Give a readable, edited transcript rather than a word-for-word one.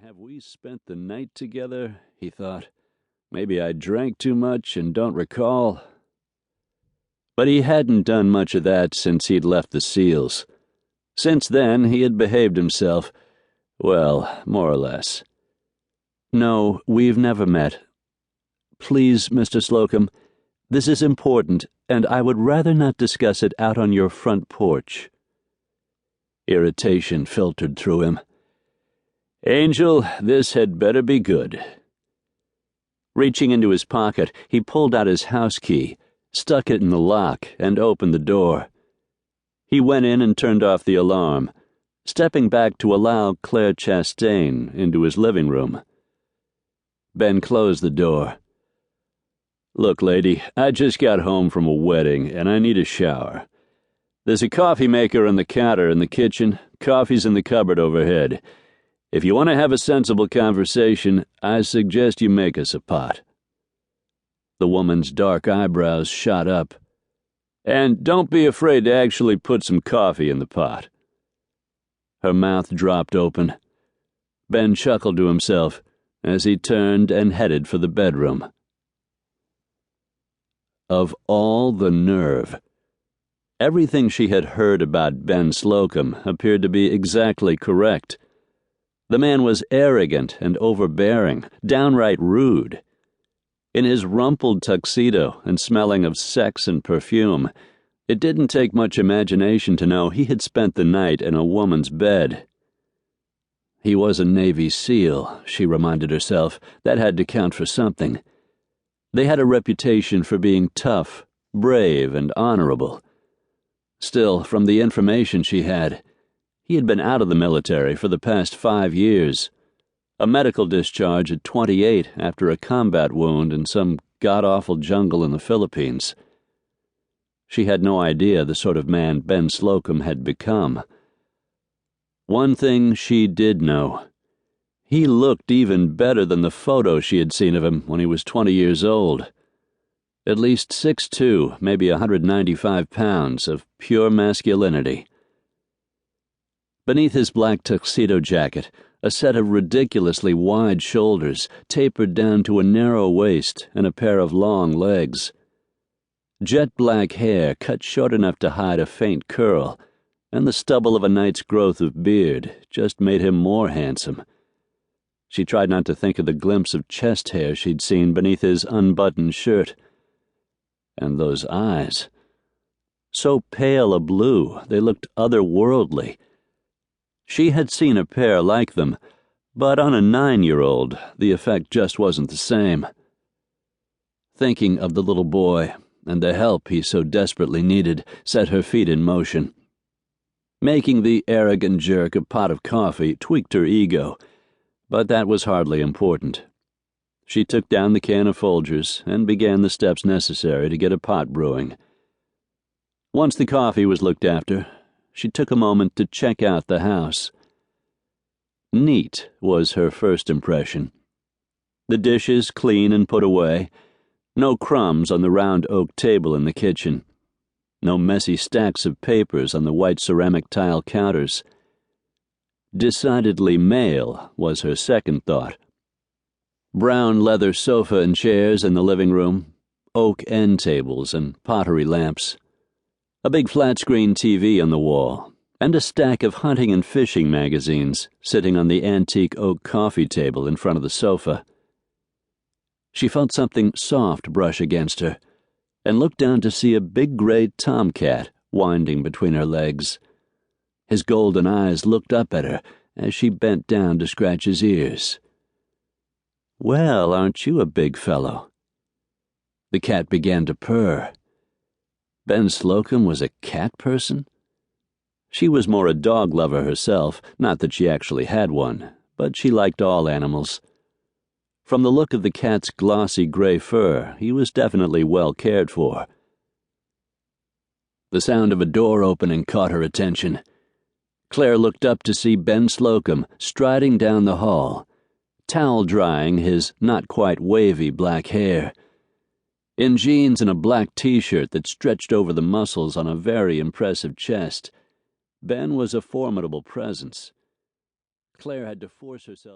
have we spent the night together? He thought. Maybe I drank too much and don't recall. But he hadn't done much of that since he'd left the SEALs. Since then, he had behaved himself, well, more or less. No, we've never met. Please, Mr. Slocum, this is important, and I would rather not discuss it out on your front porch. Irritation filtered through him. Angel, this had better be good. Reaching into his pocket, he pulled out his house key, stuck it in the lock, and opened the door. He went in and turned off the alarm, stepping back to allow Claire Chastain into his living room. Ben closed the door. Look, lady, I just got home from a wedding, and I need a shower. There's a coffee maker on the counter in the kitchen. Coffee's in the cupboard overhead. If you want to have a sensible conversation, I suggest you make us a pot. The woman's dark eyebrows shot up. And don't be afraid to actually put some coffee in the pot. Her mouth dropped open. Ben chuckled to himself as he turned and headed for the bedroom. Of all the nerve. Everything she had heard about Ben Slocum appeared to be exactly correct. The man was arrogant and overbearing, downright rude. In his rumpled tuxedo and smelling of sex and perfume, it didn't take much imagination to know he had spent the night in a woman's bed. He was a Navy SEAL, she reminded herself. That had to count for something. They had a reputation for being tough, brave, and honorable. Still, from the information she had, he had been out of the military for the past 5 years. A medical discharge at 28 after a combat wound in some god-awful jungle in the Philippines. She had no idea the sort of man Ben Slocum had become. One thing she did know. He looked even better than the photo she had seen of him when he was 20 years old. At least 6'2", maybe 195 pounds of pure masculinity. Beneath his black tuxedo jacket, a set of ridiculously wide shoulders tapered down to a narrow waist and a pair of long legs. Jet black hair cut short enough to hide a faint curl, and the stubble of a night's growth of beard just made him more handsome. She tried not to think of the glimpse of chest hair she'd seen beneath his unbuttoned shirt. And those eyes. So pale a blue, they looked otherworldly. She had seen a pair like them, but on a 9-year-old, the effect just wasn't the same. Thinking of the little boy and the help he so desperately needed set her feet in motion. Making the arrogant jerk a pot of coffee tweaked her ego, but that was hardly important. She took down the can of Folgers and began the steps necessary to get a pot brewing. Once the coffee was looked after, she took a moment to check out the house. Neat was her first impression. The dishes clean and put away, no crumbs on the round oak table in the kitchen, no messy stacks of papers on the white ceramic tile counters. Decidedly male was her second thought. Brown leather sofa and chairs in the living room, oak end tables and pottery lamps. A big flat-screen TV on the wall, and a stack of hunting and fishing magazines sitting on the antique oak coffee table in front of the sofa. She felt something soft brush against her, and looked down to see a big gray tomcat winding between her legs. His golden eyes looked up at her as she bent down to scratch his ears. Well, aren't you a big fellow? The cat began to purr. Ben Slocum was a cat person? She was more a dog lover herself, not that she actually had one, but she liked all animals. From the look of the cat's glossy gray fur, he was definitely well cared for. The sound of a door opening caught her attention. Claire looked up to see Ben Slocum striding down the hall, towel drying his not quite wavy black hair. In jeans and a black t-shirt that stretched over the muscles on a very impressive chest, Ben was a formidable presence. Claire had to force herself